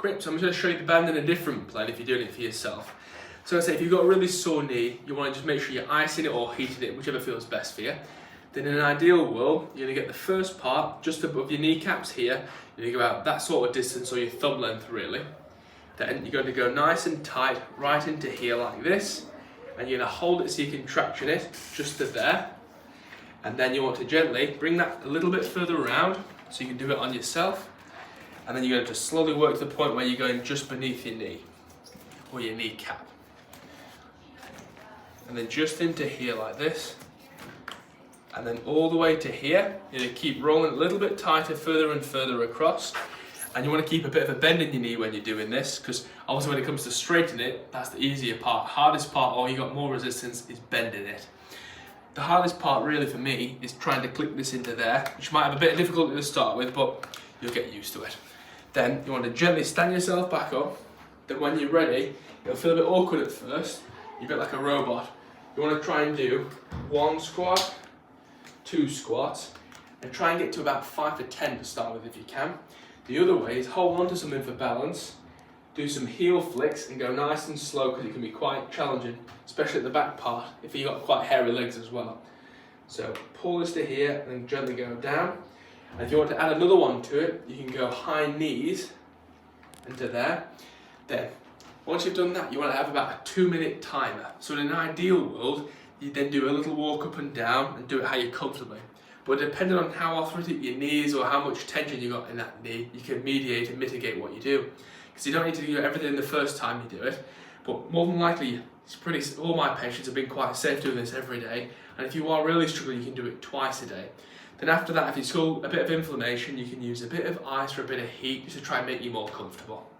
Great, so I'm just going to show you the band in a different plan if you're doing it for yourself. So I say if you've got a really sore knee, you want to just make sure you're icing it or heating it, whichever feels best for you. Then in an ideal world, you're going to get the first part just above your kneecaps here. You're going to go out that sort of distance, or your thumb length really. Then you're going to go nice and tight right into here like this. And you're going to hold it so you can traction it just to there. And then you want to gently bring that a little bit further around so you can do it on yourself. And then you're going to just slowly work to the point where you're going just beneath your knee or your kneecap. And then just into here like this. And then all the way to here. You're going to keep rolling a little bit tighter, further and further across. And you want to keep a bit of a bend in your knee when you're doing this, because obviously when it comes to straightening it, that's the easier part. Hardest part, or you got more resistance, is bending it. The hardest part really for me is trying to click this into there, which might have a bit of difficulty to start with, but you'll get used to it. Then you want to gently stand yourself back up. Then when you're ready, it'll feel a bit awkward at first. You're a bit like a robot. You want to try and do 1 squat, 2 squats, and try and get to about 5 to 10 to start with if you can. The other way is hold on to something for balance, do some heel flicks and go nice and slow, because it can be quite challenging, especially at the back part if you've got quite hairy legs as well. So pull this to here and then gently go down. And if you want to add another one to it, you can go high knees into there. Then once you've done that, you want to have about a 2-minute timer. So in an ideal world, you then do a little walk up and down and do it how you're comfortably. But depending on how arthritic your knee is or how much tension you got in that knee, you can mediate and mitigate what you do. Because you don't need to do everything the first time you do it. But more than likely, all my patients have been quite safe doing this every day. And if you are really struggling, you can do it twice a day. Then after that, if you still a bit of inflammation, you can use a bit of ice or a bit of heat just to try and make you more comfortable.